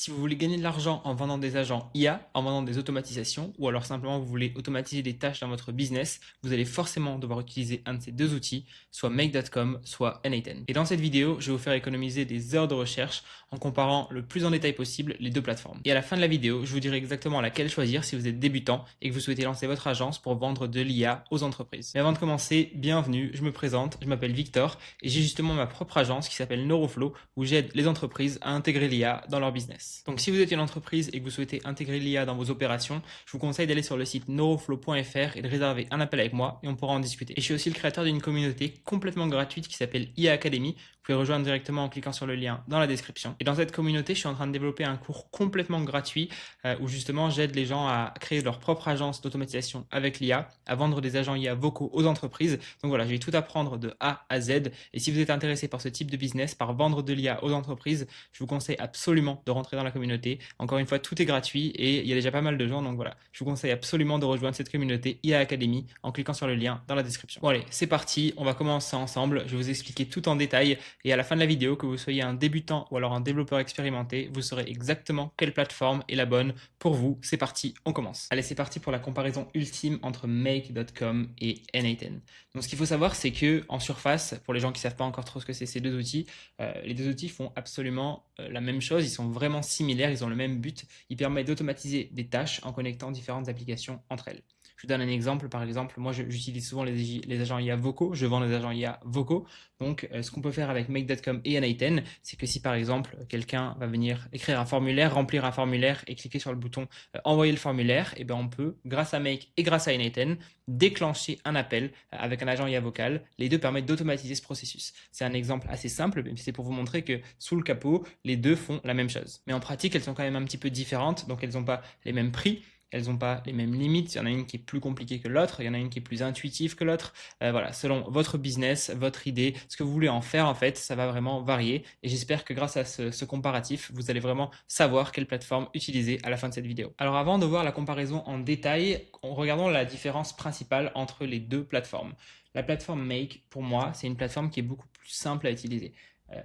Si vous voulez gagner de l'argent en vendant des agents IA, en vendant des automatisations, ou alors simplement vous voulez automatiser des tâches dans votre business, vous allez forcément devoir utiliser un de ces deux outils, soit Make.com, soit N8N. Et dans cette vidéo, je vais vous faire économiser des heures de recherche en comparant le plus en détail possible les deux plateformes. Et à la fin de la vidéo, je vous dirai exactement laquelle choisir si vous êtes débutant et que vous souhaitez lancer votre agence pour vendre de l'IA aux entreprises. Mais avant de commencer, bienvenue, je me présente, je m'appelle Victor et j'ai justement ma propre agence qui s'appelle Neuroflow où j'aide les entreprises à intégrer l'IA dans leur business. Donc si vous êtes une entreprise et que vous souhaitez intégrer l'IA dans vos opérations, je vous conseille d'aller sur le site neuroflow.fr et de réserver un appel avec moi et on pourra en discuter. Et je suis aussi le créateur d'une communauté complètement gratuite qui s'appelle IA Academy. Vous pouvez rejoindre directement en cliquant sur le lien dans la description. Et dans cette communauté, je suis en train de développer un cours complètement gratuit où justement j'aide les gens à créer leur propre agence d'automatisation avec l'IA, à vendre des agents IA vocaux aux entreprises. Donc voilà, je vais tout apprendre de A à Z. Et si vous êtes intéressé par ce type de business, par vendre de l'IA aux entreprises, je vous conseille absolument de rentrer dans la communauté. Encore une fois, tout est gratuit et il y a déjà pas mal de gens. Donc voilà, je vous conseille absolument de rejoindre cette communauté IA Academy en cliquant sur le lien dans la description. Bon allez, c'est parti, on va commencer ensemble. Je vais vous expliquer tout en détail. Et à la fin de la vidéo, que vous soyez un débutant ou alors un développeur expérimenté, vous saurez exactement quelle plateforme est la bonne pour vous. C'est parti, on commence. Allez, c'est parti pour la comparaison ultime entre Make.com et N8N. Donc ce qu'il faut savoir, c'est que en surface, pour les gens qui ne savent pas encore trop ce que c'est ces deux outils, les deux outils font absolument la même chose. Ils sont vraiment similaires, ils ont le même but. Ils permettent d'automatiser des tâches en connectant différentes applications entre elles. Je vous donne un exemple. Par exemple, moi, j'utilise souvent les agents IA vocaux. Je vends des agents IA vocaux. Donc, ce qu'on peut faire avec Make.com et N8N, c'est que si, par exemple, quelqu'un va venir écrire un formulaire, remplir un formulaire et cliquer sur le bouton envoyer le formulaire, et ben on peut, grâce à Make et grâce à N8N, déclencher un appel avec un agent IA vocal. Les deux permettent d'automatiser ce processus. C'est un exemple assez simple, mais c'est pour vous montrer que sous le capot, les deux font la même chose. Mais en pratique, elles sont quand même un petit peu différentes, donc elles n'ont pas les mêmes prix. Elles n'ont pas les mêmes limites. Il y en a une qui est plus compliquée que l'autre. Il y en a une qui est plus intuitive que l'autre. Voilà, selon votre business, votre idée, ce que vous voulez en faire, en fait, ça va vraiment varier. Et j'espère que grâce à ce comparatif, vous allez vraiment savoir quelle plateforme utiliser à la fin de cette vidéo. Alors avant de voir la comparaison en détail, regardons la différence principale entre les deux plateformes. La plateforme Make, pour moi, c'est une plateforme qui est beaucoup plus simple à utiliser.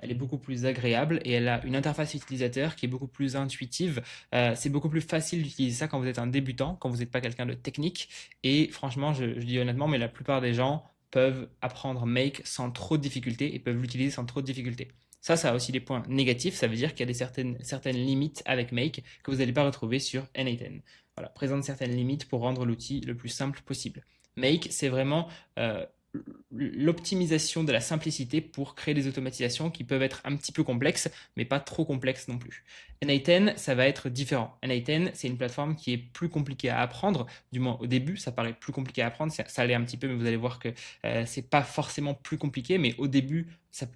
Elle est beaucoup plus agréable et elle a une interface utilisateur qui est beaucoup plus intuitive. C'est beaucoup plus facile d'utiliser ça quand vous êtes un débutant, quand vous n'êtes pas quelqu'un de technique. Et franchement, je dis honnêtement, mais la plupart des gens peuvent apprendre Make sans trop de difficultés et peuvent l'utiliser sans trop de difficultés. Ça a aussi des points négatifs. Ça veut dire qu'il y a certaines limites avec Make que vous n'allez pas retrouver sur N8N. Voilà, présente certaines limites pour rendre l'outil le plus simple possible. Make, c'est vraiment l'optimisation de la simplicité pour créer des automatisations qui peuvent être un petit peu complexes, mais pas trop complexes non plus. N8N, ça va être différent. N8N, c'est une plateforme qui est plus compliquée à apprendre, du moins au début, ça paraît plus compliqué à apprendre, ça l'est un petit peu, mais vous allez voir que c'est pas forcément plus compliqué, mais au début,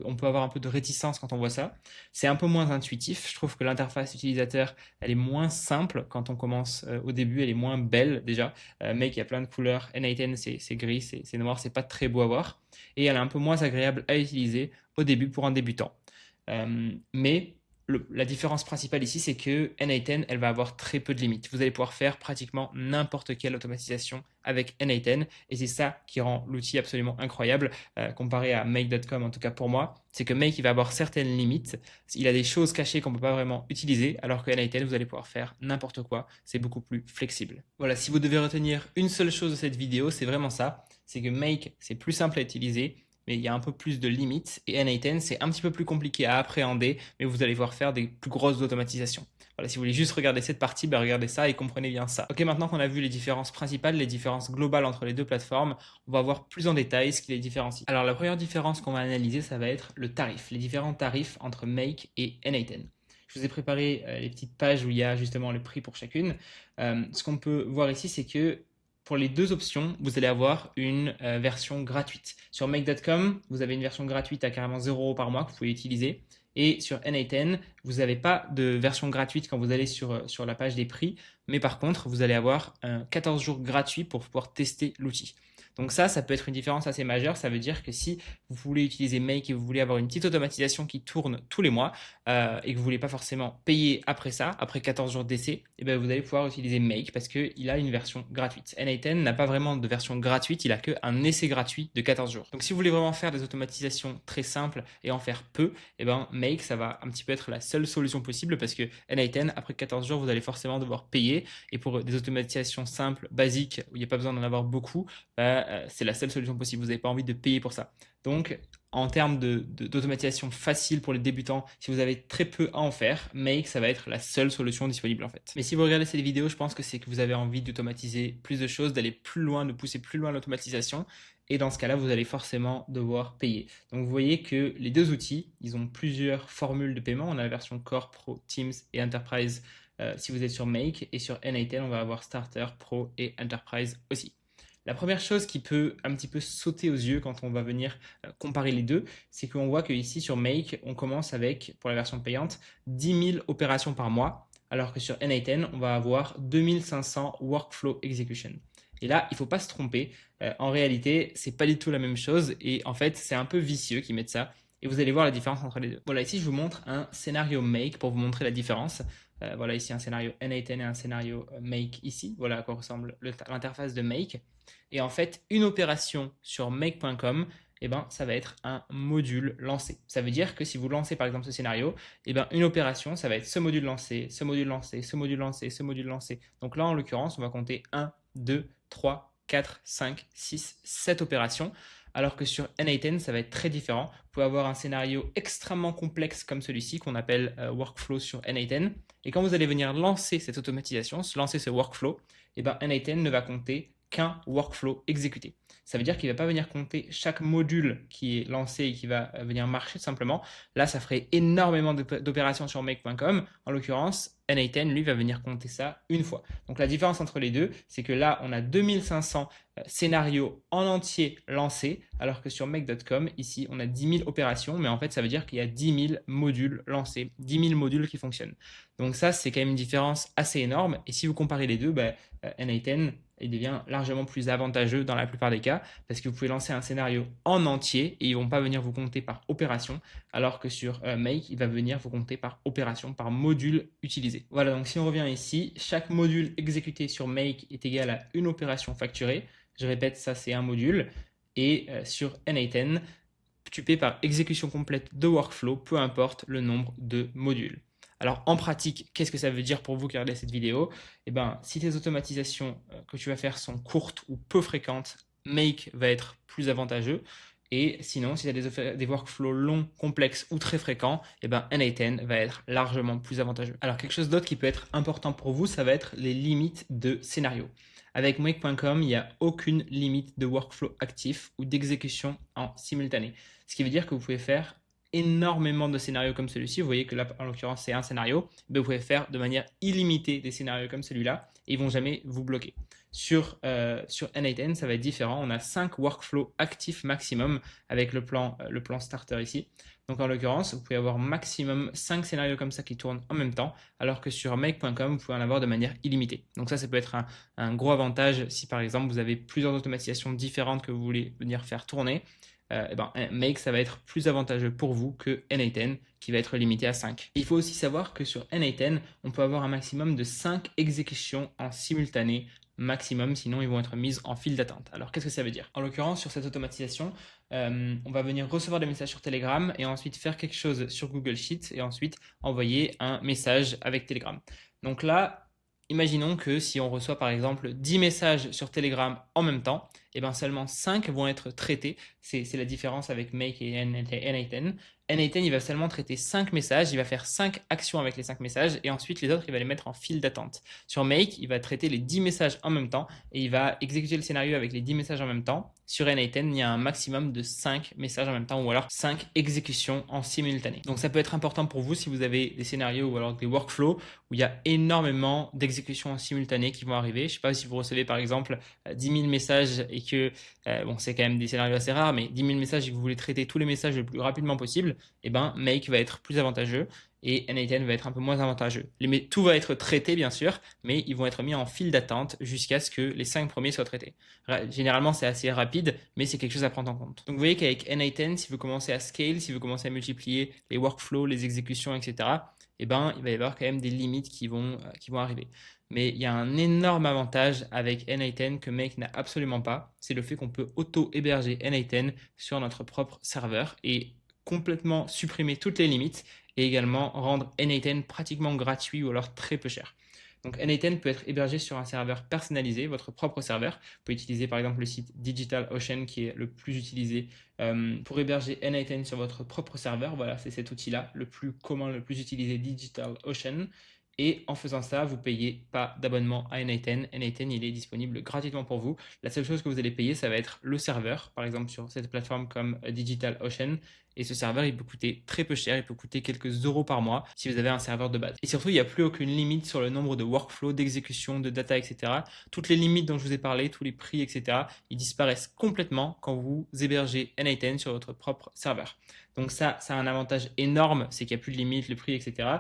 on peut avoir un peu de réticence quand on voit ça. C'est un peu moins intuitif, je trouve que l'interface utilisateur, elle est moins simple quand on commence au début, elle est moins belle déjà. Make, il y a plein de couleurs, N8N, c'est gris, c'est noir, c'est pas très beau à voir, et elle est un peu moins agréable à utiliser au début pour un débutant. Mais la différence principale ici, c'est que N8N, elle va avoir très peu de limites. Vous allez pouvoir faire pratiquement n'importe quelle automatisation avec N8N, et c'est ça qui rend l'outil absolument incroyable comparé à Make.com, en tout cas pour moi. C'est que Make, il va avoir certaines limites. Il a des choses cachées qu'on ne peut pas vraiment utiliser, alors que N8N, vous allez pouvoir faire n'importe quoi. C'est beaucoup plus flexible. Voilà, si vous devez retenir une seule chose de cette vidéo, c'est vraiment ça. C'est que Make, c'est plus simple à utiliser, mais il y a un peu plus de limites. Et N8N, c'est un petit peu plus compliqué à appréhender, mais vous allez voir faire des plus grosses automatisations. Voilà, si vous voulez juste regarder cette partie, ben regardez ça et comprenez bien ça. Ok, maintenant qu'on a vu les différences principales, les différences globales entre les deux plateformes, on va voir plus en détail ce qui les différencie. Alors la première différence qu'on va analyser, ça va être le tarif, les différents tarifs entre Make et N8N. Je vous ai préparé les petites pages où il y a justement le prix pour chacune. Ce qu'on peut voir ici, c'est que pour les deux options, vous allez avoir une version gratuite. Sur Make.com, vous avez une version gratuite à carrément 0 € par mois que vous pouvez utiliser. Et sur N8N, vous n'avez pas de version gratuite quand vous allez sur la page des prix. Mais par contre, vous allez avoir 14 jours gratuits pour pouvoir tester l'outil. Donc ça peut être une différence assez majeure. Ça veut dire que si vous voulez utiliser Make et vous voulez avoir une petite automatisation qui tourne tous les mois et que vous voulez pas forcément payer après ça, après 14 jours d'essai, et ben vous allez pouvoir utiliser Make parce qu'il a une version gratuite. N8N n'a pas vraiment de version gratuite, il a qu'un essai gratuit de 14 jours. Donc si vous voulez vraiment faire des automatisations très simples et en faire peu, et ben Make ça va un petit peu être la seule solution possible parce que N8N après 14 jours vous allez forcément devoir payer et pour des automatisations simples, basiques où il n'y a pas besoin d'en avoir beaucoup, c'est la seule solution possible. Vous n'avez pas envie de payer pour ça. Donc en termes d'automatisation facile pour les débutants, si vous avez très peu à en faire, Make, ça va être la seule solution disponible en fait. Mais si vous regardez cette vidéo, je pense que c'est que vous avez envie d'automatiser plus de choses, d'aller plus loin, de pousser plus loin l'automatisation. Et dans ce cas-là, vous allez forcément devoir payer. Donc vous voyez que les deux outils, ils ont plusieurs formules de paiement. On a la version Core, Pro, Teams et Enterprise si vous êtes sur Make. Et sur N8N, on va avoir Starter, Pro et Enterprise aussi. La première chose qui peut un petit peu sauter aux yeux quand on va venir comparer les deux, c'est qu'on voit qu'ici sur Make, on commence avec, pour la version payante, 10 000 opérations par mois, alors que sur N8N, on va avoir 2500 workflow execution. Et là, il ne faut pas se tromper. En réalité, c'est pas du tout la même chose. Et en fait, c'est un peu vicieux qu'ils mettent ça. Et vous allez voir la différence entre les deux. Voilà, ici, je vous montre un scénario Make pour vous montrer la différence. Voilà ici un scénario N8N et un scénario Make ici. Voilà à quoi ressemble l'interface de Make. Et en fait, une opération sur make.com, eh ben, ça va être un module lancé. Ça veut dire que si vous lancez par exemple ce scénario, eh ben, une opération, ça va être ce module lancé, ce module lancé, ce module lancé, ce module lancé. Donc là, en l'occurrence, on va compter 1, 2, 3, 4, 5, 6, 7 opérations. Alors que sur N8N, ça va être très différent. Vous pouvez avoir un scénario extrêmement complexe comme celui-ci qu'on appelle workflow sur N8N. Et quand vous allez venir lancer cette automatisation, lancer ce workflow, eh ben, N8N ne va compter qu'un workflow exécuté. Ça veut dire qu'il ne va pas venir compter chaque module qui est lancé et qui va venir marcher simplement. Là, ça ferait énormément d'opérations sur make.com. En l'occurrence, N8N, lui, va venir compter ça une fois. Donc la différence entre les deux, c'est que là, on a 2500 scénarios en entier lancés, alors que sur make.com, ici, on a 10 000 opérations, mais en fait, ça veut dire qu'il y a 10 000 modules lancés, 10 000 modules qui fonctionnent. Donc ça, c'est quand même une différence assez énorme. Et si vous comparez les deux, N8N, il devient largement plus avantageux dans la plupart des cas parce que vous pouvez lancer un scénario en entier et ils ne vont pas venir vous compter par opération alors que sur Make, il va venir vous compter par opération, par module utilisé. Voilà, donc si on revient ici, chaque module exécuté sur Make est égal à une opération facturée. Je répète, ça c'est un module. Et sur N8N, tu paies par exécution complète de workflow, peu importe le nombre de modules. Alors en pratique, qu'est-ce que ça veut dire pour vous qui regardez cette vidéo? Eh bien, si tes automatisations que tu vas faire sont courtes ou peu fréquentes, Make va être plus avantageux. Et sinon, si tu as des workflows longs, complexes ou très fréquents, eh ben, N8N va être largement plus avantageux. Alors quelque chose d'autre qui peut être important pour vous, ça va être les limites de scénario. Avec Make.com, il n'y a aucune limite de workflow actif ou d'exécution en simultané. Ce qui veut dire que vous pouvez faire énormément de scénarios comme celui-ci. Vous voyez que là, en l'occurrence, c'est un scénario. Mais vous pouvez faire de manière illimitée des scénarios comme celui-là et ils ne vont jamais vous bloquer. Sur N8N, ça va être différent. On a 5 workflows actifs maximum avec le plan starter ici. Donc en l'occurrence, vous pouvez avoir maximum 5 scénarios comme ça qui tournent en même temps, alors que sur make.com, vous pouvez en avoir de manière illimitée. Donc ça peut être un gros avantage si par exemple vous avez plusieurs automatisations différentes que vous voulez venir faire tourner. Make, ça va être plus avantageux pour vous que N8N qui va être limité à 5. Il faut aussi savoir que sur N8N, on peut avoir un maximum de 5 exécutions en simultané maximum, sinon ils vont être mis en file d'attente. Alors qu'est-ce que ça veut dire? En l'occurrence, sur cette automatisation, on va venir recevoir des messages sur Telegram et ensuite faire quelque chose sur Google Sheets et ensuite envoyer un message avec Telegram. Donc là, imaginons que si on reçoit par exemple 10 messages sur Telegram en même temps, et bien seulement 5 vont être traités. C'est la différence avec Make et N8N. N8N, il va seulement traiter 5 messages, il va faire 5 actions avec les 5 messages et ensuite les autres, il va les mettre en file d'attente. Sur Make, il va traiter les 10 messages en même temps et il va exécuter le scénario avec les 10 messages en même temps. Sur N8N, il y a un maximum de 5 messages en même temps ou alors 5 exécutions en simultané. Donc ça peut être important pour vous si vous avez des scénarios ou alors des workflows où il y a énormément d'exécutions en simultané qui vont arriver. Je ne sais pas si vous recevez par exemple 10 000 messages et que, bon, c'est quand même des scénarios assez rares, mais 10 000 messages et que vous voulez traiter tous les messages le plus rapidement possible, et ben Make va être plus avantageux et N8N va être un peu moins avantageux. Tout va être traité bien sûr, mais ils vont être mis en file d'attente jusqu'à ce que les 5 premiers soient traités. Généralement c'est assez rapide, mais c'est quelque chose à prendre en compte. Donc vous voyez qu'avec N8N, si vous commencez à scale, si vous commencez à multiplier les workflows, les exécutions, etc., eh ben, il va y avoir quand même des limites qui vont arriver. Mais il y a un énorme avantage avec N8N que Make n'a absolument pas, c'est le fait qu'on peut auto-héberger N8N sur notre propre serveur et complètement supprimer toutes les limites et également rendre N8N pratiquement gratuit ou alors très peu cher. Donc N8N peut être hébergé sur un serveur personnalisé, votre propre serveur. Vous pouvez utiliser par exemple le site DigitalOcean qui est le plus utilisé pour héberger N8N sur votre propre serveur. Voilà, c'est cet outil-là, le plus commun, le plus utilisé, DigitalOcean. Et en faisant ça, vous ne payez pas d'abonnement à N8N. N8N, il est disponible gratuitement pour vous. La seule chose que vous allez payer, ça va être le serveur, par exemple sur cette plateforme comme DigitalOcean. Et ce serveur, il peut coûter très peu cher, il peut coûter quelques euros par mois si vous avez un serveur de base. Et surtout, il n'y a plus aucune limite sur le nombre de workflows, d'exécution, de data, etc. Toutes les limites dont je vous ai parlé, tous les prix, etc., ils disparaissent complètement quand vous hébergez N8N sur votre propre serveur. Donc ça a un avantage énorme, c'est qu'il n'y a plus de limite, le prix, etc.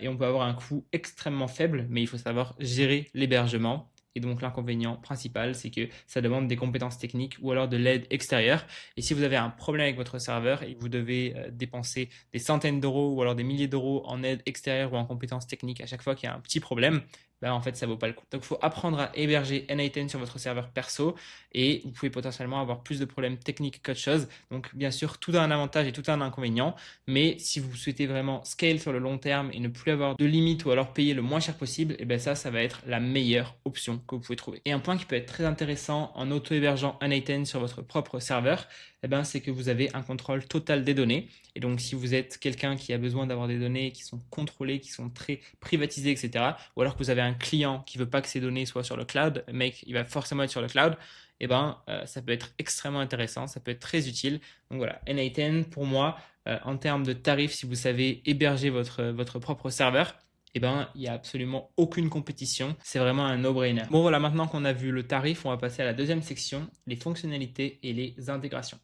Et on peut avoir un coût extrêmement faible, mais il faut savoir gérer l'hébergement. Et donc l'inconvénient principal, c'est que ça demande des compétences techniques ou alors de l'aide extérieure. Et si vous avez un problème avec votre serveur et que vous devez dépenser des centaines d'euros ou alors des milliers d'euros en aide extérieure ou en compétences techniques à chaque fois qu'il y a un petit problème, ben en fait ça vaut pas le coup. Donc il faut apprendre à héberger N8N sur votre serveur perso et vous pouvez potentiellement avoir plus de problèmes techniques qu'autre chose. Donc bien sûr, tout a un avantage et tout a un inconvénient, mais si vous souhaitez vraiment scale sur le long terme et ne plus avoir de limites ou alors payer le moins cher possible, et ben ça va être la meilleure option que vous pouvez trouver. Et un point qui peut être très intéressant en auto-hébergeant N8N sur votre propre serveur, eh ben, c'est que vous avez un contrôle total des données. Et donc, si vous êtes quelqu'un qui a besoin d'avoir des données qui sont contrôlées, qui sont très privatisées, etc., ou alors que vous avez un client qui veut pas que ces données soient sur le cloud, mais il va forcément être sur le cloud, eh ben, ça peut être extrêmement intéressant, ça peut être très utile. Donc voilà, N8N, pour moi, en termes de tarifs, si vous savez héberger votre propre serveur, eh ben, il n'y a absolument aucune compétition. C'est vraiment un no-brainer. Bon, voilà, maintenant qu'on a vu le tarif, on va passer à la deuxième section, les fonctionnalités et les intégrations.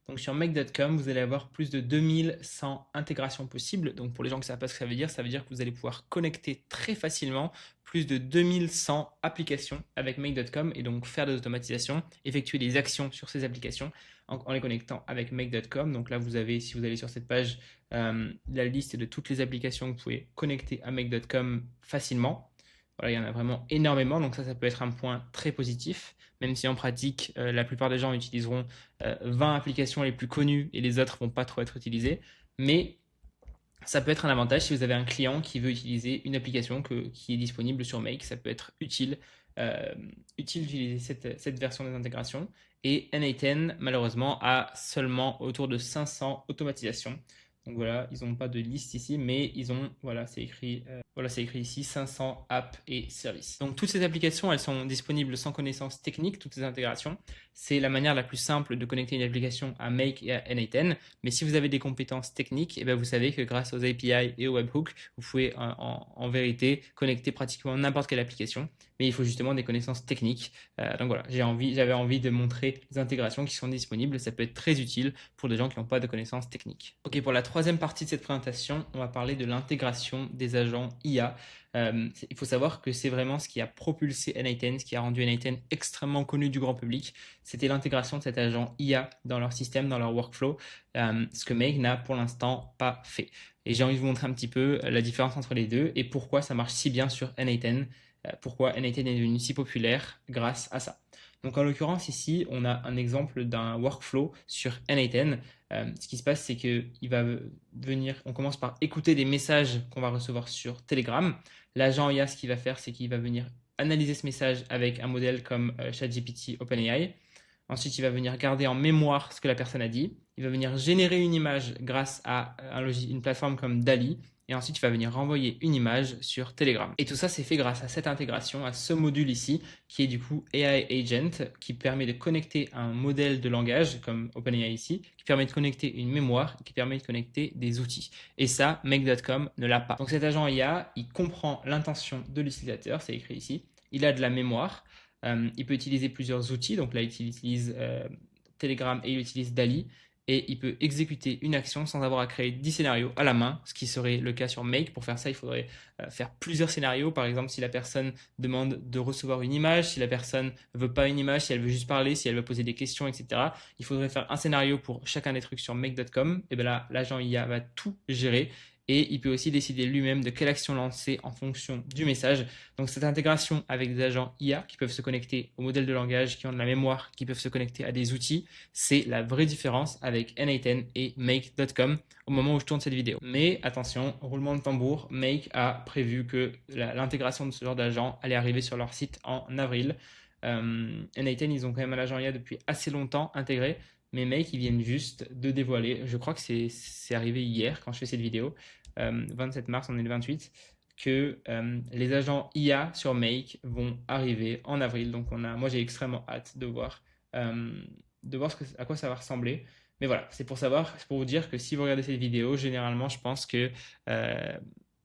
Donc sur make.com, vous allez avoir plus de 2100 intégrations possibles. Donc pour les gens qui ne savent pas ce que ça veut dire que vous allez pouvoir connecter très facilement plus de 2100 applications avec make.com et donc faire des automatisations, effectuer des actions sur ces applications en les connectant avec make.com. Donc là, vous avez, si vous allez sur cette page, la liste de toutes les applications que vous pouvez connecter à make.com facilement. Voilà, il y en a vraiment énormément, donc ça peut être un point très positif, même si en pratique, la plupart des gens utiliseront 20 applications les plus connues et les autres vont pas trop être utilisées. Mais ça peut être un avantage si vous avez un client qui veut utiliser une application qui est disponible sur Make. Ça peut être utile d'utiliser cette version des intégrations. Et N8N, malheureusement, a seulement autour de 500 automatisations. Donc voilà, ils n'ont pas de liste ici, mais ils ont, voilà, c'est écrit ici 500 apps et services. Donc toutes ces applications, elles sont disponibles sans connaissance technique, toutes ces intégrations. C'est la manière la plus simple de connecter une application à Make et à N8N. Mais si vous avez des compétences techniques, eh bien vous savez que grâce aux API et aux webhooks, vous pouvez en vérité connecter pratiquement n'importe quelle application. Mais il faut justement des connaissances techniques. Donc voilà, j'avais envie de montrer les intégrations qui sont disponibles. Ça peut être très utile pour des gens qui n'ont pas de connaissances techniques. Ok, pour la troisième partie de cette présentation, on va parler de l'intégration des agents IA. Il faut savoir que c'est vraiment ce qui a propulsé N8N, ce qui a rendu N8N extrêmement connu du grand public. C'était l'intégration de cet agent IA dans leur système, dans leur workflow, ce que Make n'a pour l'instant pas fait. Et j'ai envie de vous montrer un petit peu la différence entre les deux et pourquoi ça marche si bien sur N8N, pourquoi N8N est devenu si populaire grâce à ça. Donc en l'occurrence ici, on a un exemple d'un workflow sur N8N. Ce qui se passe, c'est on commence par écouter des messages qu'on va recevoir sur Telegram. L'agent IA, ce qu'il va faire, c'est qu'il va venir analyser ce message avec un modèle comme ChatGPT OpenAI. Ensuite, il va venir garder en mémoire ce que la personne a dit. Il va venir générer une image grâce à une plateforme comme DALL-E. Et ensuite, il va venir renvoyer une image sur Telegram. Et tout ça, c'est fait grâce à cette intégration, à ce module ici, qui est du coup AI Agent, qui permet de connecter un modèle de langage, comme OpenAI ici, qui permet de connecter une mémoire, qui permet de connecter des outils. Et ça, Make.com ne l'a pas. Donc cet agent IA, il comprend l'intention de l'utilisateur, c'est écrit ici. Il a de la mémoire. Il peut utiliser plusieurs outils. Donc là, il utilise Telegram et il utilise Dali. Et il peut exécuter une action sans avoir à créer 10 scénarios à la main, ce qui serait le cas sur Make. Pour faire ça, il faudrait faire plusieurs scénarios. Par exemple, si la personne demande de recevoir une image, si la personne ne veut pas une image, si elle veut juste parler, si elle veut poser des questions, etc. Il faudrait faire un scénario pour chacun des trucs sur Make.com. Et bien là, l'agent IA va tout gérer. Et il peut aussi décider lui-même de quelle action lancer en fonction du message. Donc cette intégration avec des agents IA qui peuvent se connecter au modèle de langage, qui ont de la mémoire, qui peuvent se connecter à des outils, c'est la vraie différence avec N8N et Make.com au moment où je tourne cette vidéo. Mais attention, roulement de tambour, Make a prévu que l'intégration de ce genre d'agent allait arriver sur leur site en avril. N8N, ils ont quand même un agent IA depuis assez longtemps intégré, mais Make, ils viennent juste de dévoiler, je crois que c'est arrivé hier quand je fais cette vidéo, 27 mars, on est le 28, que les agents IA sur Make vont arriver en avril. Donc moi j'ai extrêmement hâte de voir à quoi ça va ressembler. Mais voilà, c'est pour vous dire que si vous regardez cette vidéo, généralement je pense que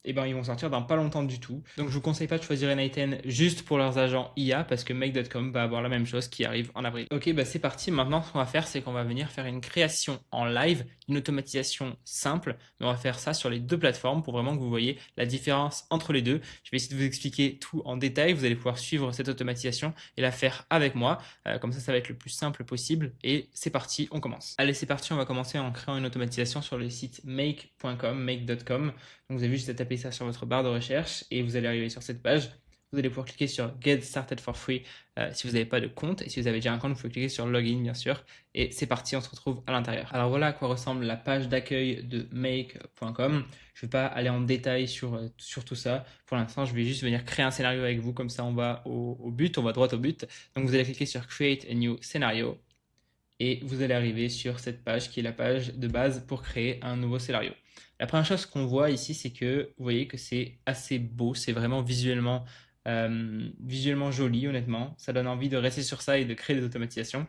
eh ben, ils vont sortir dans pas longtemps du tout. Donc je vous conseille pas de choisir N8N juste pour leurs agents IA parce que Make.com va avoir la même chose qui arrive en avril. Ok, bah c'est parti. Maintenant, ce qu'on va faire, c'est qu'on va venir faire une création en live, une automatisation simple. Mais on va faire ça sur les deux plateformes pour vraiment que vous voyez la différence entre les deux. Je vais essayer de vous expliquer tout en détail. Vous allez pouvoir suivre cette automatisation et la faire avec moi. Comme ça va être le plus simple possible. Et c'est parti, on commence. Allez, c'est parti. On va commencer en créant une automatisation sur le site make.com, make.com. Donc vous avez juste à taper ça sur votre barre de recherche et vous allez arriver sur cette page. Vous allez pouvoir cliquer sur Get Started for Free si vous n'avez pas de compte. Et si vous avez déjà un compte, vous pouvez cliquer sur Login, bien sûr. Et c'est parti, on se retrouve à l'intérieur. Alors voilà à quoi ressemble la page d'accueil de make.com. Je ne vais pas aller en détail sur tout ça. Pour l'instant, je vais juste venir créer un scénario avec vous. Comme ça, on va au but, on va droit au but. Donc vous allez cliquer sur Create a New Scenario. Et vous allez arriver sur cette page qui est la page de base pour créer un nouveau scénario. La première chose qu'on voit ici, c'est que vous voyez que c'est assez beau, c'est vraiment visuellement joli, honnêtement. Ça donne envie de rester sur ça et de créer des automatisations.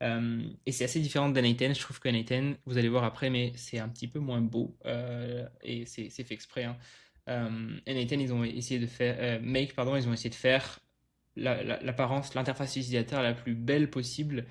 Et c'est assez différent d'N8N. Je trouve que N8N, vous allez voir après, mais c'est un petit peu moins beau et c'est fait exprès. Hein. N8N, ils ont essayé de faire, Make, pardon, ils ont essayé de faire l'apparence, l'interface utilisateur la plus belle possible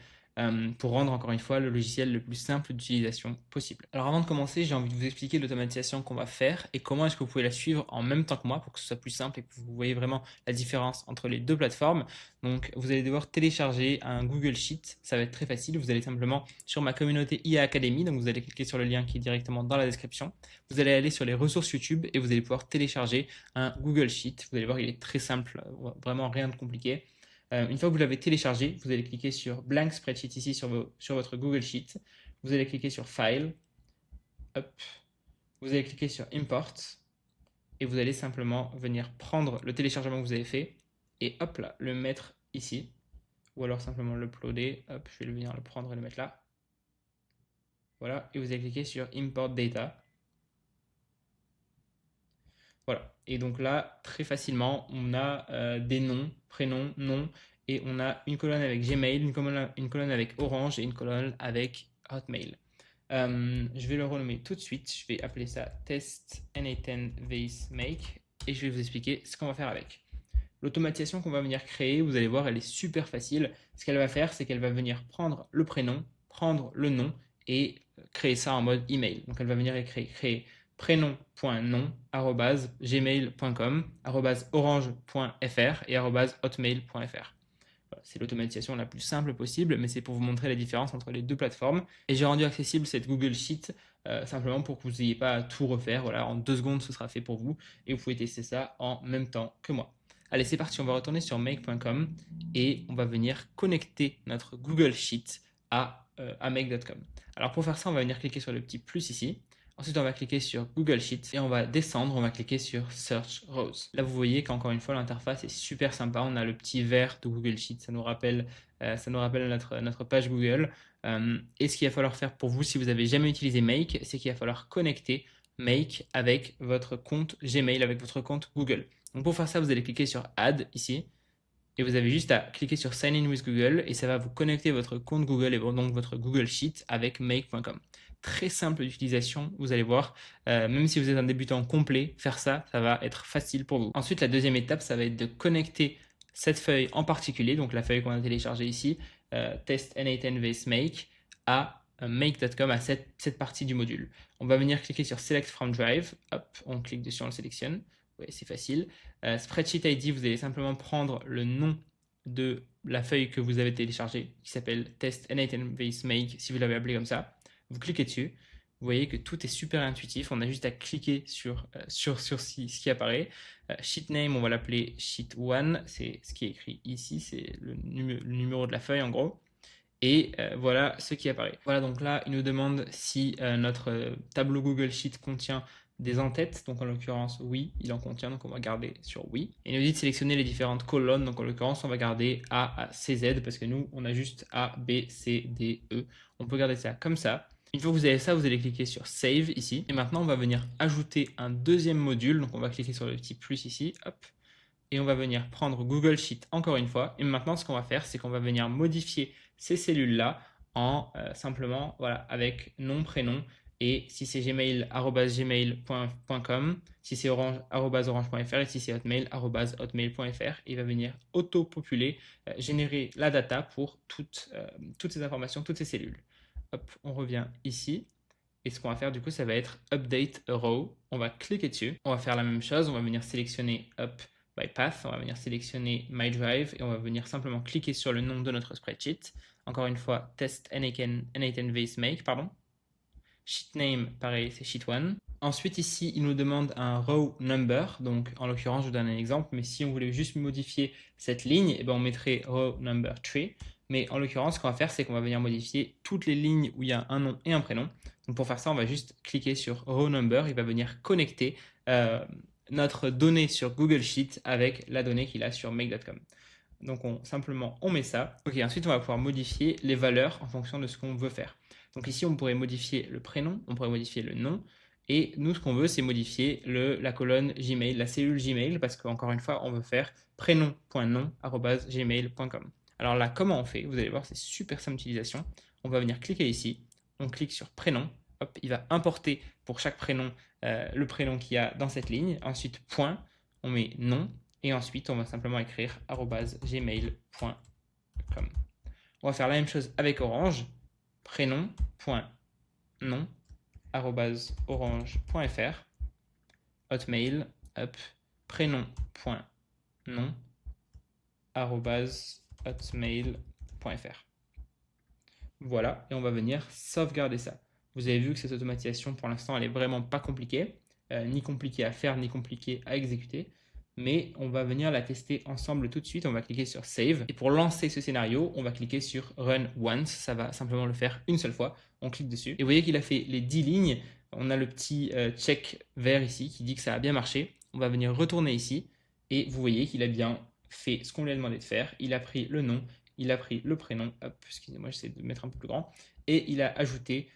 pour rendre encore une fois le logiciel le plus simple d'utilisation possible. Alors avant de commencer, j'ai envie de vous expliquer l'automatisation qu'on va faire et comment est-ce que vous pouvez la suivre en même temps que moi pour que ce soit plus simple et que vous voyez vraiment la différence entre les deux plateformes. Donc vous allez devoir télécharger un Google Sheet, ça va être très facile, vous allez simplement sur ma communauté IA Academy, donc vous allez cliquer sur le lien qui est directement dans la description, vous allez aller sur les ressources YouTube et vous allez pouvoir télécharger un Google Sheet, vous allez voir il est très simple, vraiment rien de compliqué. Une fois que vous l'avez téléchargé, vous allez cliquer sur Blank Spreadsheet ici sur votre Google Sheet. Vous allez cliquer sur File. Hop. Vous allez cliquer sur Import. Et vous allez simplement venir prendre le téléchargement que vous avez fait et hop là, le mettre ici. Ou alors simplement l'uploader. Hop, je vais venir le prendre et le mettre là. Voilà. Et vous allez cliquer sur Import Data. Voilà. Et donc là, très facilement, on a des noms, prénoms, noms, et on a une colonne avec Gmail, une colonne avec Orange et une colonne avec Hotmail. Je vais le renommer tout de suite. Je vais appeler ça test N8N Vase Make et je vais vous expliquer ce qu'on va faire avec. L'automatisation qu'on va venir créer, vous allez voir, elle est super facile. Ce qu'elle va faire, c'est qu'elle va venir prendre le prénom, prendre le nom et créer ça en mode email. Donc elle va venir créer prénom.nom@gmail.com, @orange.fr et @hotmail.fr. Voilà, c'est l'automatisation la plus simple possible, mais c'est pour vous montrer la différence entre les deux plateformes. Et j'ai rendu accessible cette Google Sheet simplement pour que vous n'ayez pas à tout refaire. Voilà, en 2 secondes, ce sera fait pour vous et vous pouvez tester ça en même temps que moi. Allez, c'est parti, on va retourner sur make.com et on va venir connecter notre Google Sheet à make.com. Alors pour faire ça, on va venir cliquer sur le petit plus ici. Ensuite, on va cliquer sur Google Sheets et on va descendre, on va cliquer sur Search Rows. Là, vous voyez qu'encore une fois, l'interface est super sympa. On a le petit vert de Google Sheets, ça nous rappelle notre page Google. Et ce qu'il va falloir faire pour vous, si vous n'avez jamais utilisé Make, c'est qu'il va falloir connecter Make avec votre compte Gmail, avec votre compte Google. Donc pour faire ça, vous allez cliquer sur Add ici. Et vous avez juste à cliquer sur Sign in with Google et ça va vous connecter votre compte Google et donc votre Google Sheet avec make.com. Très simple d'utilisation, vous allez voir, même si vous êtes un débutant complet, faire ça, ça va être facile pour vous. Ensuite, la deuxième étape, ça va être de connecter cette feuille en particulier, donc la feuille qu'on a téléchargée ici, test n8n vs make, à make.com, à cette partie du module. On va venir cliquer sur Select from Drive, hop, on clique dessus, on le sélectionne, ouais, c'est facile. Spreadsheet ID, vous allez simplement prendre le nom de la feuille que vous avez téléchargée, qui s'appelle test n8n vs make, si vous l'avez appelé comme ça. Vous cliquez dessus, vous voyez que tout est super intuitif, on a juste à cliquer sur ce qui apparaît. Sheet name, on va l'appeler sheet 1, c'est ce qui est écrit ici, c'est le numéro de la feuille en gros. Et voilà ce qui apparaît. Voilà, donc là, il nous demande si notre tableau Google Sheet contient des en-têtes. Donc en l'occurrence, oui, il en contient. Donc on va garder sur oui. Et il nous dit de sélectionner les différentes colonnes. Donc en l'occurrence, on va garder A à CZ parce que nous, on a juste A, B, C, D, E. On peut garder ça comme ça. Une fois que vous avez ça, vous allez cliquer sur Save ici. Et maintenant, on va venir ajouter un deuxième module. Donc on va cliquer sur le petit plus ici. Hop. Et on va venir prendre Google Sheet encore une fois. Et maintenant, ce qu'on va faire, c'est qu'on va venir modifier ces cellules-là en simplement, voilà, avec nom, prénom. Et si c'est Gmail, gmail.com, si c'est orange, orange.fr, et si c'est hotmail, hotmail.fr, il va venir auto-populer, générer la data pour toutes ces informations, toutes ces cellules. Hop, on revient ici. Et ce qu'on va faire du coup, ça va être Update a Row. On va cliquer dessus. On va faire la même chose. On va venir sélectionner Up by Path. On va venir sélectionner My Drive et on va venir simplement cliquer sur le nom de notre spreadsheet. Encore une fois, test n8n vs make, pardon. Sheet name, pareil, c'est sheet 1. Ensuite, ici, il nous demande un row number. Donc, en l'occurrence, je vous donne un exemple. Mais si on voulait juste modifier cette ligne, eh ben, on mettrait row number 3. Mais en l'occurrence, ce qu'on va faire, c'est qu'on va venir modifier toutes les lignes où il y a un nom et un prénom. Donc, pour faire ça, on va juste cliquer sur row number. Il va venir connecter notre donnée sur Google Sheet avec la donnée qu'il a sur make.com. Donc, simplement, on met ça. Ok, ensuite, on va pouvoir modifier les valeurs en fonction de ce qu'on veut faire. Donc ici, on pourrait modifier le prénom, on pourrait modifier le nom. Et nous, ce qu'on veut, c'est modifier la colonne Gmail, la cellule Gmail, parce qu'encore une fois, on veut faire prénom.nom@gmail.com. Alors là, comment on fait? Vous allez voir, c'est super simple d'utilisation. On va venir cliquer ici, on clique sur prénom, hop, il va importer pour chaque prénom le prénom qu'il y a dans cette ligne. Ensuite, point, on met nom, et ensuite, on va simplement écrire @gmail.com. On va faire la même chose avec Orange, prénom.nom @orange.fr, hotmail, up, prénom.nom hotmail.fr. Voilà, et on va venir sauvegarder ça. Vous avez vu que cette automatisation, pour l'instant, elle est vraiment pas compliquée, ni compliquée à faire, ni compliquée à exécuter. Mais on va venir la tester ensemble tout de suite. On va cliquer sur Save. Et pour lancer ce scénario, on va cliquer sur Run Once. Ça va simplement le faire une seule fois. On clique dessus. Et vous voyez qu'il a fait les 10 lignes. On a le petit check vert ici qui dit que ça a bien marché. On va venir retourner ici. Et vous voyez qu'il a bien fait ce qu'on lui a demandé de faire. Il a pris le nom, il a pris le prénom. Hop, excusez-moi, j'essaie de mettre un peu plus grand. Et il a ajouté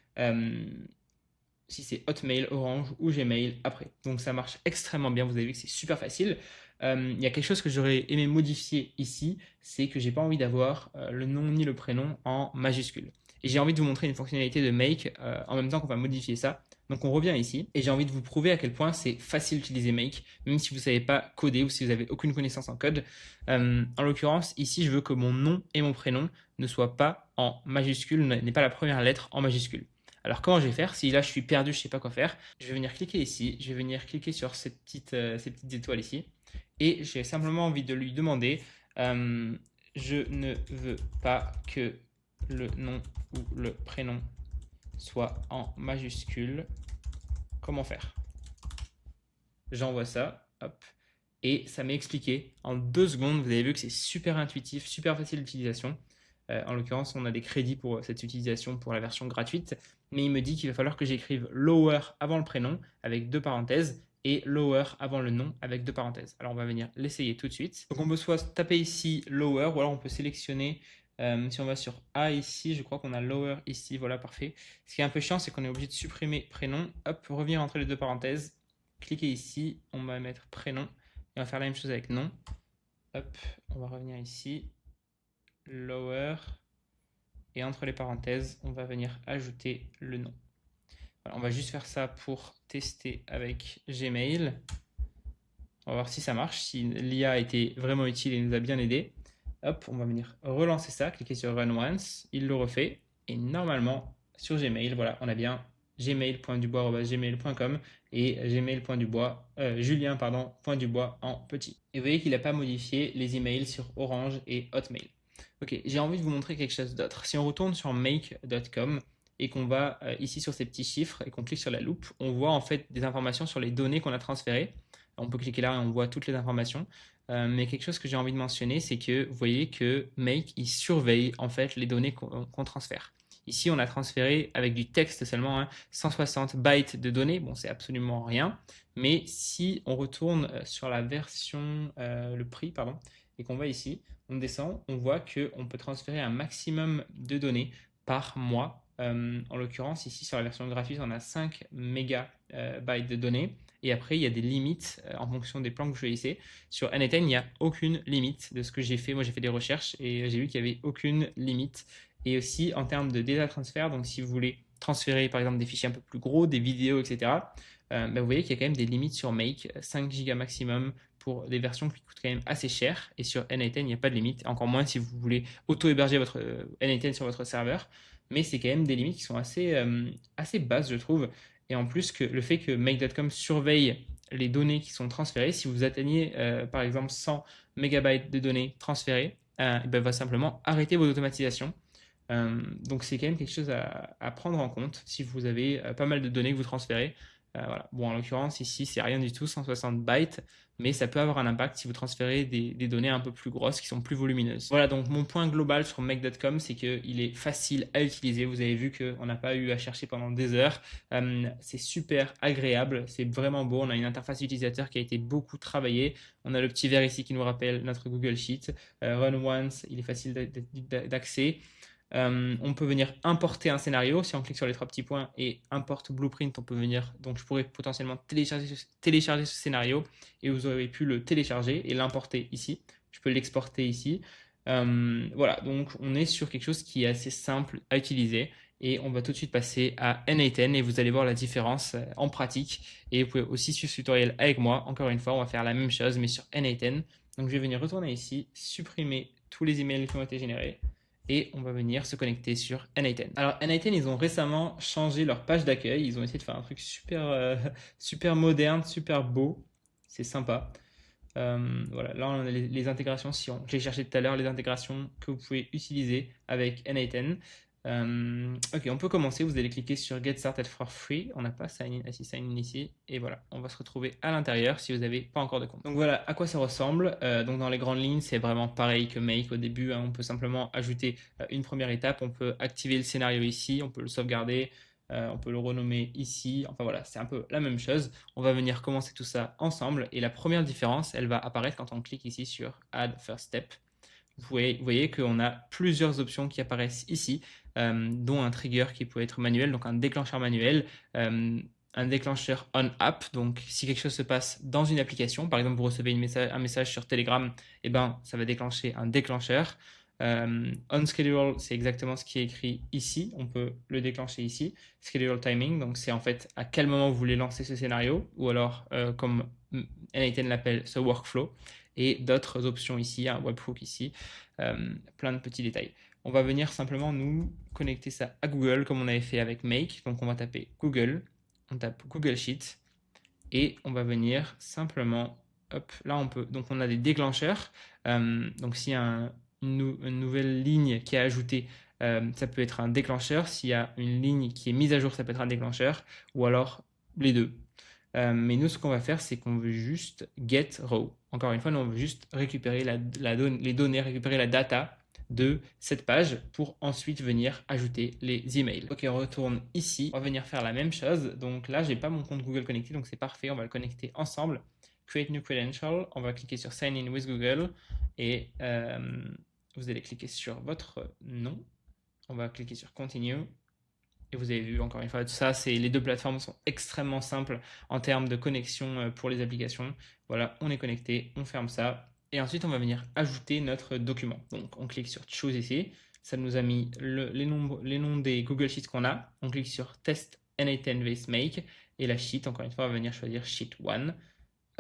si c'est Hotmail, Orange ou Gmail après. Donc ça marche extrêmement bien, vous avez vu que c'est super facile. Il y a quelque chose que j'aurais aimé modifier ici, c'est que j'ai pas envie d'avoir le nom ni le prénom en majuscule. Et j'ai envie de vous montrer une fonctionnalité de Make en même temps qu'on va modifier ça. Donc on revient ici et j'ai envie de vous prouver à quel point c'est facile d'utiliser Make, même si vous ne savez pas coder ou si vous n'avez aucune connaissance en code. En l'occurrence, ici, je veux que mon nom et mon prénom ne soient pas en majuscule, n'aient pas la première lettre en majuscule. Alors comment je vais faire? Si là je suis perdu, je ne sais pas quoi faire, je vais venir cliquer ici, je vais venir cliquer sur ces petites étoiles ici, et j'ai simplement envie de lui demander, je ne veux pas que le nom ou le prénom soit en majuscule. Comment faire? J'envoie ça, hop, et ça m'est expliqué en 2 secondes. Vous avez vu que c'est super intuitif, super facile d'utilisation. En l'occurrence, on a des crédits pour cette utilisation pour la version gratuite, mais il me dit qu'il va falloir que j'écrive lower avant le prénom avec 2 parenthèses et lower avant le nom avec 2 parenthèses. Alors on va venir l'essayer tout de suite. Donc on peut soit taper ici lower ou alors on peut sélectionner, si on va sur A ici, je crois qu'on a lower ici, voilà parfait. Ce qui est un peu chiant, c'est qu'on est obligé de supprimer prénom, hop, revenir entre les 2 parenthèses, cliquer ici, on va mettre prénom et on va faire la même chose avec nom. Hop, on va revenir ici, lower, et entre les parenthèses, on va venir ajouter le nom. Voilà, on va juste faire ça pour tester avec Gmail. On va voir si ça marche, si l'IA a été vraiment utile et nous a bien aidé. Hop, on va venir relancer ça, cliquer sur Run Once, il le refait. Et normalement, sur Gmail, voilà, on a bien gmail.dubois@gmail.com et gmail.dubois, julien, pardon, .dubois en petit. Et vous voyez qu'il n'a pas modifié les emails sur Orange et Hotmail. Ok, j'ai envie de vous montrer quelque chose d'autre. Si on retourne sur make.com et qu'on va ici sur ces petits chiffres et qu'on clique sur la loupe, on voit en fait des informations sur les données qu'on a transférées. On peut cliquer là et on voit toutes les informations. Mais quelque chose que j'ai envie de mentionner, c'est que vous voyez que Make, il surveille en fait les données qu'on transfère. Ici, on a transféré avec du texte seulement 160 bytes de données. Bon, c'est absolument rien. Mais si on retourne sur la version, le prix, pardon, et qu'on va ici, on descend, on voit qu'on peut transférer un maximum de données par mois. En l'occurrence, ici sur la version gratuite, on a 5 mégabytes de données. Et après, il y a des limites en fonction des plans que vous choisissez. Sur N8N, il n'y a aucune limite de ce que j'ai fait. Moi, j'ai fait des recherches et j'ai vu qu'il n'y avait aucune limite. Et aussi en termes de data transfert, donc si vous voulez transférer par exemple des fichiers un peu plus gros, des vidéos, etc., vous voyez qu'il y a quand même des limites sur Make, 5 Go maximum pour des versions qui coûtent quand même assez cher. Et sur N8N, il n'y a pas de limite, encore moins si vous voulez auto-héberger votre N8N sur votre serveur. Mais c'est quand même des limites qui sont assez basses, je trouve. Et en plus, le fait que Make.com surveille les données qui sont transférées, si vous atteignez par exemple 100 mégabytes de données transférées, il va simplement arrêter vos automatisations. Donc c'est quand même quelque chose à prendre en compte si vous avez pas mal de données que vous transférez. Voilà. Bon, en l'occurrence, ici, c'est rien du tout, 160 bytes, mais ça peut avoir un impact si vous transférez des données un peu plus grosses, qui sont plus volumineuses. Voilà, donc mon point global sur Make.com, c'est qu'il est facile à utiliser. Vous avez vu qu'on n'a pas eu à chercher pendant des heures. C'est super agréable, c'est vraiment beau. On a une interface utilisateur qui a été beaucoup travaillée. On a le petit verre ici qui nous rappelle notre Google Sheet. Run once, il est facile d'accès. On peut venir importer un scénario. Si on clique sur les trois petits points et importe blueprint, on peut venir. Donc, je pourrais potentiellement télécharger ce scénario et vous aurez pu le télécharger et l'importer ici. Je peux l'exporter ici. Voilà, donc on est sur quelque chose qui est assez simple à utiliser. Et on va tout de suite passer à N8N et vous allez voir la différence en pratique. Et vous pouvez aussi suivre ce tutoriel avec moi. Encore une fois, on va faire la même chose mais sur N8N. Donc, je vais venir retourner ici, supprimer tous les emails qui ont été générés et on va venir se connecter sur N8N. Alors N8N, ils ont récemment changé leur page d'accueil, ils ont essayé de faire un truc super moderne, super beau, c'est sympa. Voilà, là on a les intégrations, si on, je l'ai cherché tout à l'heure, les intégrations que vous pouvez utiliser avec N8N. Ok, on peut commencer. Vous allez cliquer sur Get Started for Free. On n'a pas sign in, sign in ici. Et voilà, on va se retrouver à l'intérieur si vous n'avez pas encore de compte. Donc voilà à quoi ça ressemble. Donc dans les grandes lignes, c'est vraiment pareil que Make au début. On peut simplement ajouter une première étape. On peut activer le scénario ici. On peut le sauvegarder. On peut le renommer ici. Enfin voilà, c'est un peu la même chose. On va venir commencer tout ça ensemble. Et la première différence, elle va apparaître quand on clique ici sur Add First Step. Vous voyez qu'on a plusieurs options qui apparaissent ici, dont un trigger qui peut être manuel, donc un déclencheur manuel, un déclencheur on-app, donc si quelque chose se passe dans une application, par exemple vous recevez un message sur Telegram, et ben, ça va déclencher un déclencheur. On schedule, c'est exactement ce qui est écrit ici, on peut le déclencher ici. Schedule timing, donc c'est en fait à quel moment vous voulez lancer ce scénario, ou alors comme N8N l'appelle, ce workflow, et d'autres options ici, un webhook ici, plein de petits détails. On va venir simplement nous connecter ça à Google comme on avait fait avec Make. Donc on va taper Google, on tape Google Sheet et on va venir simplement, hop, là on peut, donc on a des déclencheurs. Donc s'il y a une nouvelle ligne qui est ajoutée, ça peut être un déclencheur. S'il y a une ligne qui est mise à jour, ça peut être un déclencheur ou alors les deux. Mais nous, ce qu'on va faire, c'est qu'on veut juste get row. Encore une fois, nous, on veut juste récupérer les données, récupérer la data de cette page pour ensuite venir ajouter les emails. Ok, on retourne ici. On va venir faire la même chose. Donc là, j'ai pas mon compte Google connecté, donc c'est parfait. On va le connecter ensemble. Create new credential. On va cliquer sur Sign in with Google et vous allez cliquer sur votre nom. On va cliquer sur Continue. Et vous avez vu, encore une fois, tout ça, les deux plateformes sont extrêmement simples en termes de connexion pour les applications. Voilà, on est connecté, on ferme ça. Et ensuite, on va venir ajouter notre document. Donc, on clique sur Choose ici. Ça nous a mis les noms des Google Sheets qu'on a. On clique sur Test N8N Base Make. Et la sheet, encore une fois, on va venir choisir Sheet 1.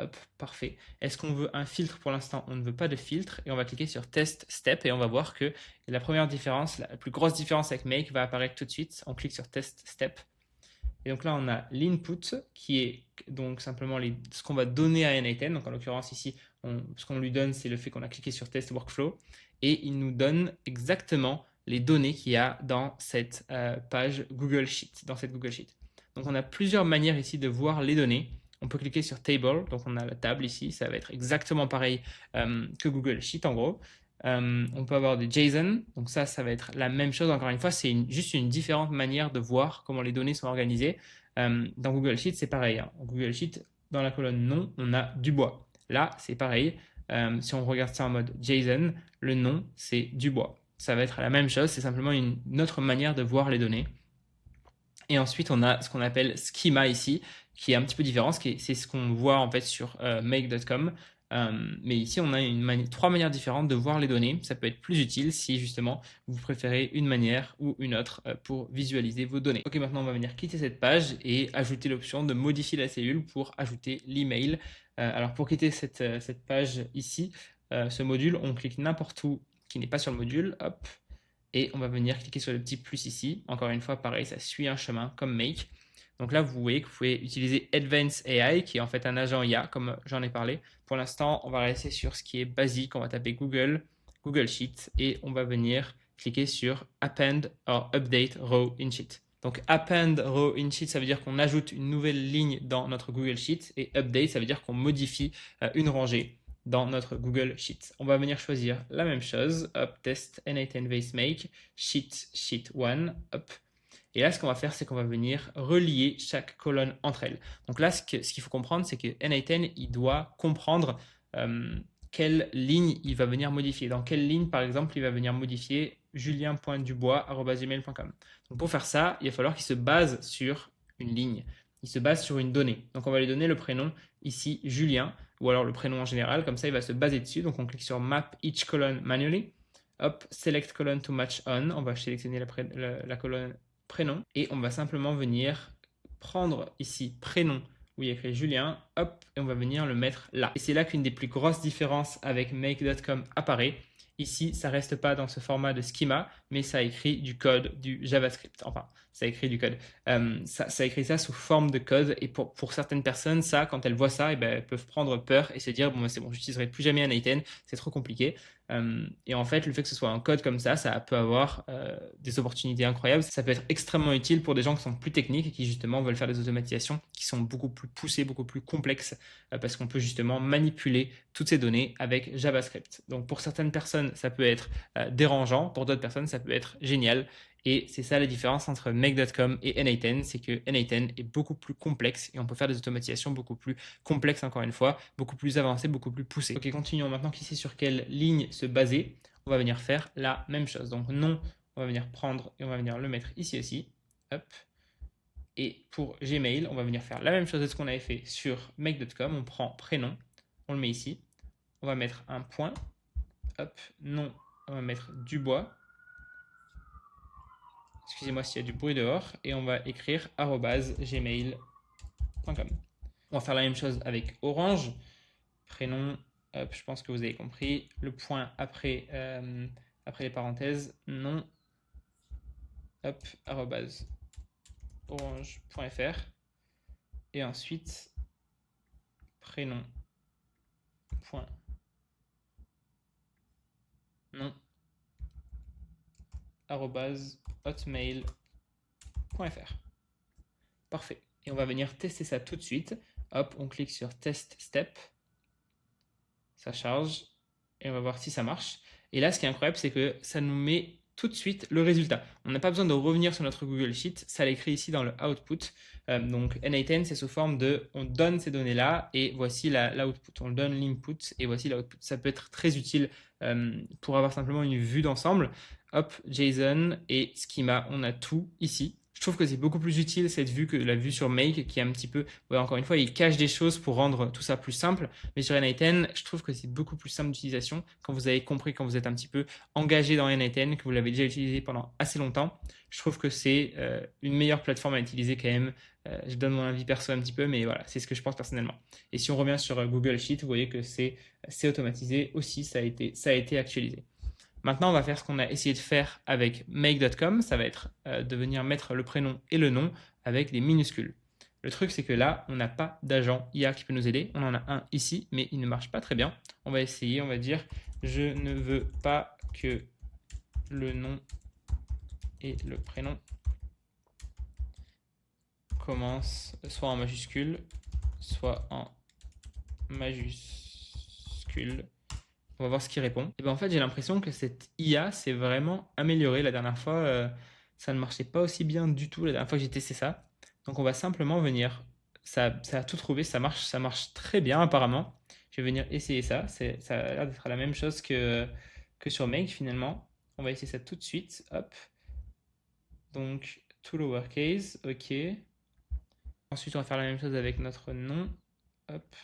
Hop, parfait. Est-ce qu'on veut un filtre? Pour l'instant, on ne veut pas de filtre. Et on va cliquer sur Test Step et on va voir que la première différence, la plus grosse différence avec Make va apparaître tout de suite. On clique sur Test Step. Et donc là, on a l'input qui est donc simplement ce qu'on va donner à N8N. Donc en l'occurrence ici, ce qu'on lui donne, c'est le fait qu'on a cliqué sur Test Workflow. Et il nous donne exactement les données qu'il y a dans cette page Google Sheet, dans cette Google Sheet. Donc on a plusieurs manières ici de voir les données. On peut cliquer sur Table, donc on a la table ici, ça va être exactement pareil que Google Sheet en gros. On peut avoir des JSON, donc ça va être la même chose. Encore une fois, c'est juste une différente manière de voir comment les données sont organisées. Dans Google Sheet, c'est pareil. Hein. Google Sheet, dans la colonne nom, on a du bois. Là, c'est pareil. Si on regarde ça en mode JSON, le nom, c'est du bois. Ça va être la même chose, c'est simplement une autre manière de voir les données. Et ensuite, on a ce qu'on appelle schema ici, qui est un petit peu différent. C'est ce qu'on voit en fait sur make.com. Mais ici, on a trois manières différentes de voir les données. Ça peut être plus utile si justement vous préférez une manière ou une autre pour visualiser vos données. Ok, maintenant on va venir quitter cette page et ajouter l'option de modifier la cellule pour ajouter l'email. Alors pour quitter cette page ici, ce module, on clique n'importe où qui n'est pas sur le module. Hop. Et on va venir cliquer sur le petit plus ici. Encore une fois, pareil, ça suit un chemin comme Make. Donc là, vous voyez que vous pouvez utiliser Advanced AI, qui est en fait un agent IA, comme j'en ai parlé. Pour l'instant, on va rester sur ce qui est basique. On va taper Google Sheet, et on va venir cliquer sur Append or Update Row in Sheet. Donc Append Row in Sheet, ça veut dire qu'on ajoute une nouvelle ligne dans notre Google Sheet, et Update, ça veut dire qu'on modifie une rangée dans notre Google Sheet. On va venir choisir la même chose, hop, test N8N Base Make, Sheet 1, hop. Et là, ce qu'on va faire, c'est qu'on va venir relier chaque colonne entre elles. Donc là, ce qu'il faut comprendre, c'est que N8N, il doit comprendre quelle ligne il va venir modifier. Dans quelle ligne, par exemple, il va venir modifier julien.dubois@gmail.com. Donc pour faire ça, il va falloir qu'il se base sur une ligne. Il se base sur une donnée. Donc on va lui donner le prénom, ici Julien, ou alors le prénom en général, comme ça il va se baser dessus. Donc on clique sur Map each column manually. Hop, Select column to match on. On va sélectionner la colonne prénom. Et on va simplement venir prendre ici prénom, où il y a écrit Julien, hop, et on va venir le mettre là. Et c'est là qu'une des plus grosses différences avec make.com apparaît. Ici, ça reste pas dans ce format de schema, mais ça écrit du code, du JavaScript. Enfin, ça écrit du code. Ça écrit ça sous forme de code. Et pour certaines personnes, ça, quand elles voient ça, elles peuvent prendre peur et se dire, bon, c'est bon, je n'utiliserai plus jamais un N8N, c'est trop compliqué. Et en fait, le fait que ce soit un code comme ça peut avoir des opportunités incroyables. Ça peut être extrêmement utile pour des gens qui sont plus techniques et qui justement veulent faire des automatisations qui sont beaucoup plus poussées, beaucoup plus complexes, parce qu'on peut justement manipuler toutes ces données avec JavaScript. Donc pour certaines personnes, ça peut être dérangeant, pour d'autres personnes, ça peut être génial. Et c'est ça la différence entre make.com et N8N, c'est que N8N est beaucoup plus complexe et on peut faire des automatisations beaucoup plus complexes, encore une fois, beaucoup plus avancées, beaucoup plus poussées. Ok, continuons maintenant qu'ici sur quelle ligne se baser, on va venir faire la même chose. Donc nom, on va venir prendre et on va venir le mettre ici aussi. Hop. Et pour Gmail, on va venir faire la même chose de ce qu'on avait fait sur make.com. On prend prénom, on le met ici. On va mettre un point. Hop, nom, on va mettre Dubois. Excusez-moi s'il y a du bruit dehors. Et on va écrire @gmail.com. On va faire la même chose avec Orange. Prénom, hop, je pense que vous avez compris. Le point après les parenthèses, nom, hop, @orange.fr. Et ensuite, prénom, point, nom, @hotmail.fr. Parfait. Et on va venir tester ça tout de suite. Hop, on clique sur Test Step. Ça charge. Et on va voir si ça marche. Et là, ce qui est incroyable, c'est que ça nous met tout de suite le résultat. On n'a pas besoin de revenir sur notre Google Sheet. Ça l'écrit ici dans le output. Donc N8N, c'est sous forme de on donne ces données-là et voici l'output. On donne l'input et voici l'output. Ça peut être très utile pour avoir simplement une vue d'ensemble. Hop, JSON et schema, on a tout ici. Je trouve que c'est beaucoup plus utile cette vue que la vue sur Make qui est un petit peu, encore une fois, il cache des choses pour rendre tout ça plus simple. Mais sur N8N, je trouve que c'est beaucoup plus simple d'utilisation quand vous avez compris, quand vous êtes un petit peu engagé dans N8N, que vous l'avez déjà utilisé pendant assez longtemps. Je trouve que c'est une meilleure plateforme à utiliser quand même Je donne mon avis perso un petit peu, mais voilà, c'est ce que je pense personnellement. Et si on revient sur Google Sheet, vous voyez que c'est automatisé aussi, ça a été actualisé. Maintenant, on va faire ce qu'on a essayé de faire avec make.com, ça va être de venir mettre le prénom et le nom avec des minuscules. Le truc, c'est que là, on n'a pas d'agent IA qui peut nous aider. On en a un ici, mais il ne marche pas très bien. On va essayer, on va dire, je ne veux pas que le nom et le prénom commencent soit en majuscule, soit en majuscule. On va voir ce qu'il répond. Et ben en fait, j'ai l'impression que cette IA s'est vraiment améliorée. La dernière fois, ça ne marchait pas aussi bien du tout la dernière fois que j'ai testé ça. Donc on va simplement venir. Ça a tout trouvé, ça marche très bien apparemment. Je vais venir essayer ça. Ça a l'air d'être la même chose que sur Make finalement. On va essayer ça tout de suite. Hop. Donc, to lowercase, ok. Ensuite, on va faire la même chose avec notre nom. Hop.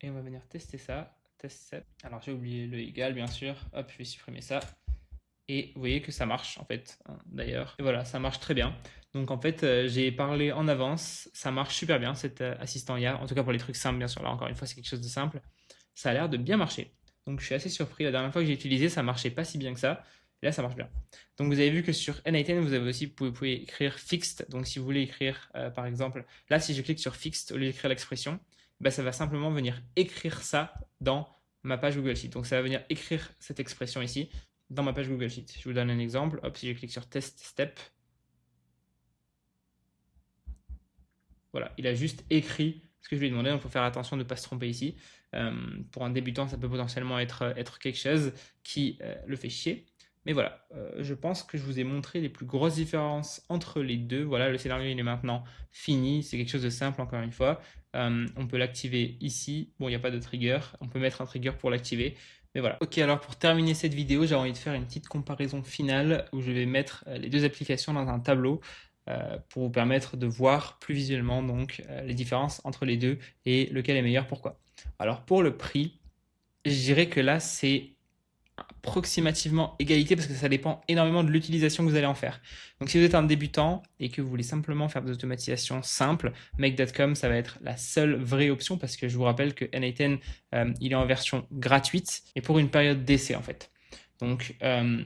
Et on va venir tester ça. Test set. Alors, j'ai oublié le égal, bien sûr. Hop, je vais supprimer ça. Et vous voyez que ça marche, en fait, hein, d'ailleurs. Et voilà, ça marche très bien. Donc, en fait, j'ai parlé en avance. Ça marche super bien, cet assistant IA. En tout cas, pour les trucs simples, bien sûr. Là, encore une fois, c'est quelque chose de simple. Ça a l'air de bien marcher. Donc, je suis assez surpris. La dernière fois que j'ai utilisé, ça marchait pas si bien que ça. Et là, ça marche bien. Donc, vous avez vu que sur N8N, vous avez aussi, vous pouvez écrire fixed. Donc, si vous voulez écrire, par exemple, là, si je clique sur fixed au lieu d'écrire l'expression, bah, ça va simplement venir écrire ça dans ma page Google Sheet. Donc, ça va venir écrire cette expression ici dans ma page Google Sheet. Je vous donne un exemple. Hop, si je clique sur test step, voilà, il a juste écrit ce que je lui ai demandé. Donc, il faut faire attention de ne pas se tromper ici. Pour un débutant, ça peut potentiellement être quelque chose qui le fait chier. Mais voilà, je pense que je vous ai montré les plus grosses différences entre les deux. Voilà, le scénario il est maintenant fini. C'est quelque chose de simple encore une fois. On peut l'activer ici. Bon, il n'y a pas de trigger. On peut mettre un trigger pour l'activer. Mais voilà. Ok, alors pour terminer cette vidéo, j'ai envie de faire une petite comparaison finale où je vais mettre les deux applications dans un tableau pour vous permettre de voir plus visuellement donc les différences entre les deux et lequel est meilleur, pourquoi. Alors pour le prix, je dirais que là c'est approximativement égalité parce que ça dépend énormément de l'utilisation que vous allez en faire. Donc si vous êtes un débutant et que vous voulez simplement faire des automatisations simples, make.com ça va être la seule vraie option parce que je vous rappelle que N8N il est en version gratuite et pour une période d'essai en fait. Donc,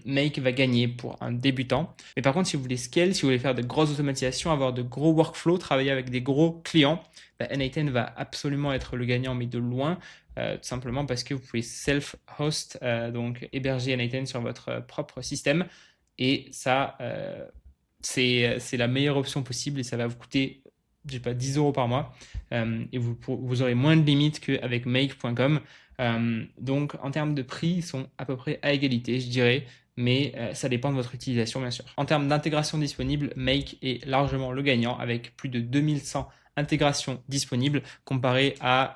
Make va gagner pour un débutant. Mais par contre, si vous voulez scale, si vous voulez faire de grosses automatisations, avoir de gros workflows, travailler avec des gros clients, bah, N8N va absolument être le gagnant, mais de loin, tout simplement parce que vous pouvez self-host, donc héberger N8N sur votre propre système. Et ça, c'est la meilleure option possible et ça va vous coûter, je sais pas, 10 euros par mois. Et vous aurez moins de limites qu'avec make.com. Donc en termes de prix, ils sont à peu près à égalité, je dirais, mais ça dépend de votre utilisation, bien sûr. En termes d'intégration disponible, Make est largement le gagnant avec plus de 2100 intégrations disponibles comparé à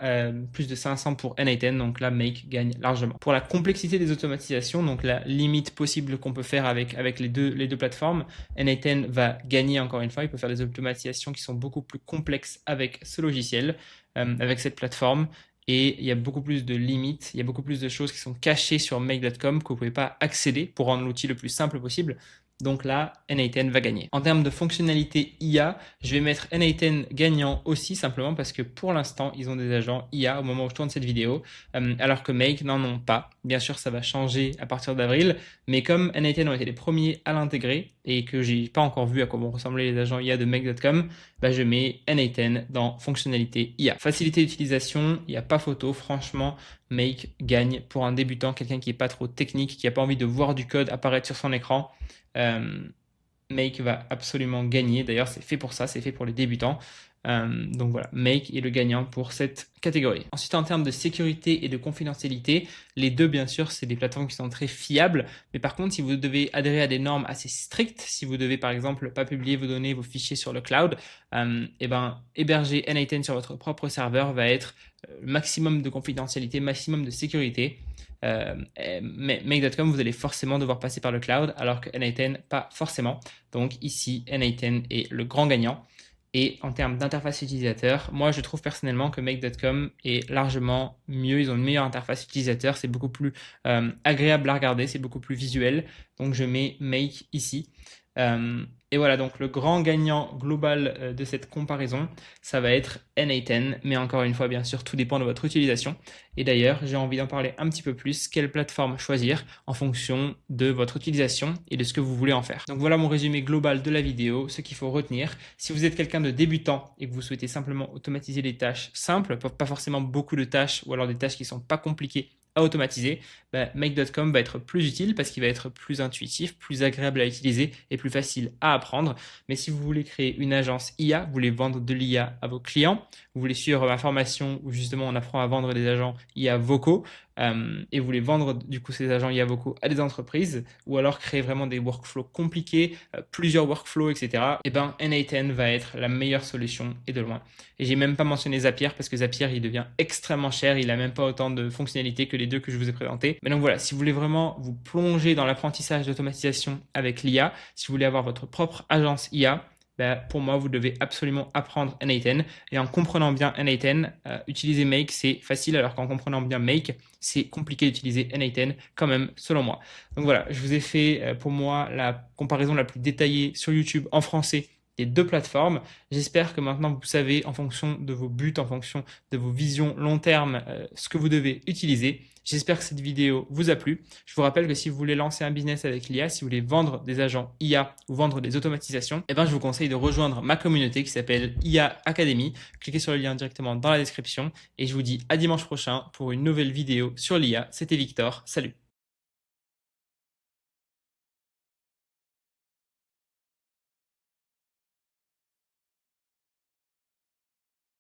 plus de 500 pour N8N, donc là Make gagne largement. Pour la complexité des automatisations, donc la limite possible qu'on peut faire avec les deux plateformes, N8N va gagner encore une fois, il peut faire des automatisations qui sont beaucoup plus complexes avec ce logiciel, avec cette plateforme. Et il y a beaucoup plus de limites, il y a beaucoup plus de choses qui sont cachées sur make.com que vous ne pouvez pas accéder pour rendre l'outil le plus simple possible. Donc là, N8N va gagner. En termes de fonctionnalité IA, je vais mettre N8N gagnant aussi simplement parce que pour l'instant, ils ont des agents IA au moment où je tourne cette vidéo, alors que Make n'en ont pas. Bien sûr, ça va changer à partir d'avril, mais comme N8N ont été les premiers à l'intégrer et que j'ai pas encore vu à quoi vont ressembler les agents IA de Make.com, bah je mets N8N dans fonctionnalité IA. Facilité d'utilisation, il n'y a pas photo, franchement, Make gagne pour un débutant, quelqu'un qui n'est pas trop technique, qui n'a pas envie de voir du code apparaître sur son écran. Make va absolument gagner. D'ailleurs, c'est fait pour ça, c'est fait pour les débutants. Donc voilà, Make est le gagnant pour cette catégorie. Ensuite, en termes de sécurité et de confidentialité, les deux, bien sûr, c'est des plateformes qui sont très fiables. Mais par contre, si vous devez adhérer à des normes assez strictes, si vous devez par exemple pas publier vos données, vos fichiers sur le cloud, et ben, héberger N8N sur votre propre serveur va être maximum de confidentialité, maximum de sécurité. Make.com, vous allez forcément devoir passer par le cloud, alors que N8N, pas forcément. Donc ici, N8N est le grand gagnant. Et en termes d'interface utilisateur, moi je trouve personnellement que Make.com est largement mieux. Ils ont une meilleure interface utilisateur, c'est beaucoup plus agréable à regarder, c'est beaucoup plus visuel. Donc je mets Make ici. Et voilà, donc le grand gagnant global de cette comparaison, ça va être N8N, mais encore une fois, bien sûr, tout dépend de votre utilisation. Et d'ailleurs, j'ai envie d'en parler un petit peu plus, quelle plateforme choisir en fonction de votre utilisation et de ce que vous voulez en faire. Donc voilà mon résumé global de la vidéo, ce qu'il faut retenir. Si vous êtes quelqu'un de débutant et que vous souhaitez simplement automatiser des tâches simples, pas forcément beaucoup de tâches ou alors des tâches qui ne sont pas compliquées à automatiser, Make.com va être plus utile parce qu'il va être plus intuitif, plus agréable à utiliser et plus facile à apprendre. Mais si vous voulez créer une agence IA, vous voulez vendre de l'IA à vos clients, vous voulez suivre ma formation où justement on apprend à vendre des agents IA vocaux, et vous voulez vendre du coup ces agents IA vocaux à des entreprises ou alors créer vraiment des workflows compliqués, plusieurs workflows, etc. Et ben N8N va être la meilleure solution et de loin. Et j'ai même pas mentionné Zapier parce que Zapier il devient extrêmement cher, il a même pas autant de fonctionnalités que les deux que je vous ai présentés. Mais donc voilà, si vous voulez vraiment vous plonger dans l'apprentissage d'automatisation avec l'IA, si vous voulez avoir votre propre agence IA, pour moi, vous devez absolument apprendre N8N. Et en comprenant bien N8N, utiliser Make, c'est facile, alors qu'en comprenant bien Make, c'est compliqué d'utiliser N8N quand même, selon moi. Donc voilà, je vous ai fait pour moi la comparaison la plus détaillée sur YouTube en français des deux plateformes. J'espère que maintenant vous savez en fonction de vos buts, en fonction de vos visions long terme, ce que vous devez utiliser. J'espère que cette vidéo vous a plu. Je vous rappelle que si vous voulez lancer un business avec l'IA, si vous voulez vendre des agents IA ou vendre des automatisations, je vous conseille de rejoindre ma communauté qui s'appelle IA Academy. Cliquez sur le lien directement dans la description et je vous dis à dimanche prochain pour une nouvelle vidéo sur l'IA. C'était Victor. Salut!